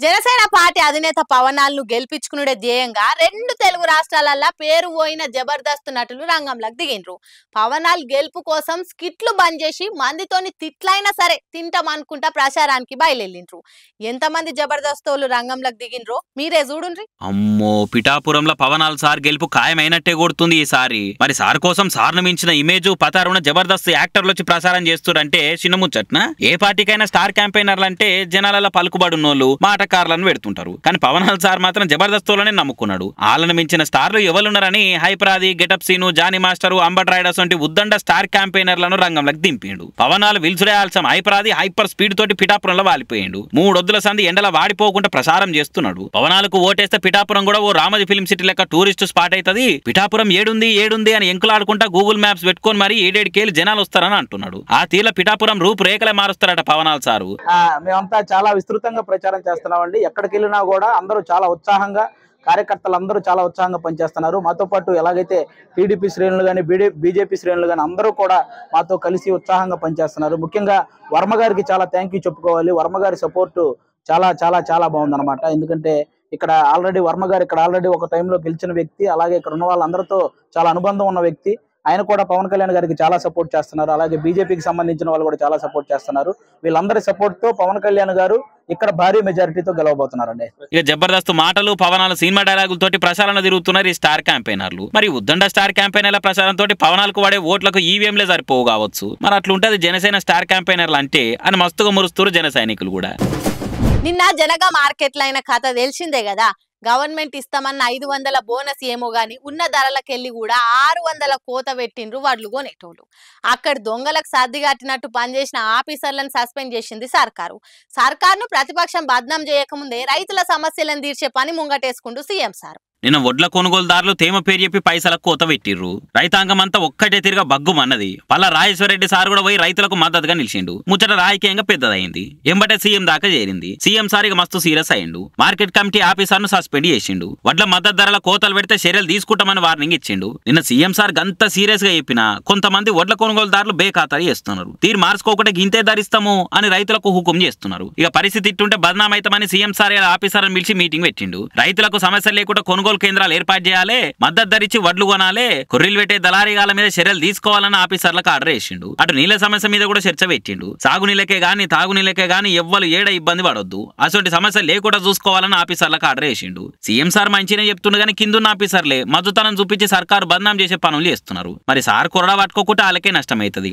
Janasena party అధినేత పవనాలను గెలిపించుకునే ధ్యేయంగా రెండు తెలుగు రాష్ట్రాలల్లో పేరు పోయిన జబర్దస్త్ నటులు రంగంలోకి దిగిండ్రు. పవనాల్ గెలుపు కోసం స్కిట్లు బంద్ చేసి మందితోని తిట్లైనా సరే తింటాం అనుకుంటా ప్రచారానికి బయలుదేరిండ్రు. ఎంతమంది జబర్దస్తోలు రంగంలోకి దిగిండ్రో మీరే చూడుండ్రి. అమ్మో, పిఠాపురంలో పవనాల్ సార్ గెలుపు ఖాయమైనట్టే కొడుతుంది ఈసారి. మరి సార్ కోసం సార్ను మించిన ఇమేజ్ పతారున జబర్దస్త్ యాక్టర్లు వచ్చి ప్రసారం చేస్తురంటే చిన్న ముచ్చట్న. ఏ పార్టీకైనా స్టార్ క్యాంపెయినర్లు అంటే జనాల పలుకుబడున్నోళ్ళు మాటకారులను పెడుతుంటారు. కానీ పవనాల్ సార్ మాత్రం జబర్దస్తోలోనే నమ్ముకున్నాడు. వాళ్ళని మించిన స్టార్లు ఎవరున్నారని హైపరాది, గెటప్ సీను, జానీ మాస్టరు, అంబట్ రైడర్స్ వంటి ఉద్దండ స్టార్ క్యాంపెయినర్లను రంగంలోకి దింపిండు. పవనాలు విల్సుడే ఆల్సం హైపరాది హైపర్ స్పీడ్ తోటి పిఠాపురంలో వాలిపోయిండు. 3 వద్దుల సంది ఎండల వాడిపోకుండా ప్రసారం చేస్తున్నాడు. పవనాలకు ఓటేస్తే పిఠాపురం కూడా ఓ రామోజీ ఫిల్మ్ సిటీ లెక్క టూరిస్ట్ స్పాట్ అవుతుంది. పిఠాపురం ఏడుంది అని ఎంకులాడుకుంటా గూగుల్ మ్యాప్స్ పెట్టుకొని మరి 7-7 జనాలు వస్తారని అంటున్నాడు. ఆ తీర్ల పిఠాపురం రూపురేఖలే మారుస్తారట పవనాల్ సారు. మేమంతా చాలా విస్తృతంగా ప్రచారం చేస్తున్నామండి. ఎక్కడికి వెళ్ళినా కూడా అందరూ చాలా ఉత్సాహంగా, కార్యకర్తలు అందరూ చాలా ఉత్సాహంగా పనిచేస్తున్నారు. మాతో పాటు ఎలాగైతే టీడీపీ శ్రేణులు కానీ బీజేపీ శ్రేణులు కానీ అందరూ కూడా మాతో కలిసి ఉత్సాహంగా పనిచేస్తున్నారు. ముఖ్యంగా వర్మ గారికి చాలా థ్యాంక్ యూ చెప్పుకోవాలి. వర్మ గారి సపోర్టు చాలా చాలా చాలా బాగుందన్నమాట. ఎందుకంటే ఇక్కడ ఆల్రెడీ వర్మ గారు ఇక్కడ ఆల్రెడీ ఒక టైంలో గెలిచిన వ్యక్తి, అలాగే ఇక్కడ ఉన్న వాళ్ళందరితో చాలా అనుబంధం ఉన్న వ్యక్తి. ఆయన కూడా పవన్ కళ్యాణ్ గారికి చాలా సపోర్ట్ చేస్తున్నారు. అలాగే బీజేపీకి సంబంధించిన వాళ్ళు కూడా చాలా సపోర్ట్ చేస్తున్నారు. వీళ్ళందరి సపోర్ట్ తో పవన్ కళ్యాణ్ గారు ఇక్కడ భారీ మెజారిటీతో గెలవబోతున్నారండి. ఇక జబర్దస్త్ మాటలు, పవనాలు సినిమా డైలాగులతోటి ప్రచారణ తిరుగుతున్నారు ఈ స్టార్ క్యాంపెయినర్లు. మరి ఉద్దండ స్టార్ క్యాంపెయినర్ల ప్రచారంతో పవనాలకు వాడే ఓట్లకు ఈవీఎంలే సరిపోవు కావచ్చు. మరి అట్లుంటది జనసేన స్టార్ క్యాంపెయినర్లు అంటే అని మస్తుగా మురుస్తున్నారు జన సైనికులు కూడా. నిన్న జనగా మార్కెట్లో అయిన కథ తెలిసిందే కదా. గవర్నమెంట్ ఇస్తామన్న 500 బోనస్ ఏమో గాని ఉన్న ధరలకెళ్ళి కూడా 600 కోత పెట్టిండ్రు వడ్లు కొనేటోళ్ళు. అక్కడ దొంగలకు సర్ది కట్టినట్టు పనిచేసిన ఆఫీసర్లను సస్పెండ్ చేసింది సర్కారు. సర్కారును ప్రతిపక్షం బద్నాం చేయకముందే రైతుల సమస్యలను తీర్చే పని ముంగటేసుకుంటూ సీఎం సార్. నిన్న వడ్ల కొనుగోలుదారులు తేమ పేరు చెప్పి పైసలకు కోత పెట్టిర్రు. రైతాంగం అంతా ఒక్కటే తిరిగా బగ్గుమన్నది. పల్ల రాజేశ్వరరెడ్డి సార్ కూడా పోయి రైతులకు మద్దతుగా నిలిచిండు. ముచ్చట రాజకీయంగా పెద్దదైంది. ఎంబటే సీఎం దాకా చేరింది. సీఎం సార్ ఇక మస్తు సీరియస్ అయ్యిండు. మార్కెట్ కమిటీ ఆఫీసర్ను సస్పెండ్ చేసిండు. వడ్ల మద్దతు ధరల కోతలు పెడితే చర్యలు తీసుకుంటామని వార్నింగ్ ఇచ్చిండు. నిన్న సీఎం సార్ గంత సీరియస్ గా చెప్పినా కొంతమంది వడ్ల కొనుగోలుదారులు బేఖాతరు చేస్తున్నారు. తీరు మార్చుకోకుండా గింతే ధరిస్తాము అని రైతులకు హుకుం చేస్తున్నారు. ఇక పరిస్థితి ఇట్టుంటే బదనామైతామని సీఎం సార్ ఆఫీసర్లను పిలిచి మీటింగ్ పెట్టిండు. రైతులకు సమస్యలు లేకుండా కొనుగోలు కేంద్రాలు ఏర్పాటు చేయాలి, మద్దతు ధరించి వడ్లు కొనాలి, కొర్రీలు పెట్టే దళారీగాల మీద చర్యలు తీసుకోవాలని ఆఫీసర్లకు ఆర్డర్ చేసిండు. అటు నీళ్ల సమస్య మీద కూడా చర్చ పెట్టిండు. సాగునీళ్ళకే గాని తాగునీళ్ళకే గాని ఎవ్వరు ఏడ ఇబ్బంది పడొద్దు, అటువంటి సమస్య లేకుండా చూసుకోవాలని ఆఫీసర్లకు ఆర్డర్ చేసిండు. సీఎం సార్ మంచినే చెప్తుండే కానీ కిందున్న ఆఫీసర్లే మద్దుతనం చూపించి సర్కారు బదనాం చేసే పనులు చేస్తున్నారు. మరి సార్ కొరడా పట్టుకోకుండా వాళ్ళకే నష్టమవుతుంది.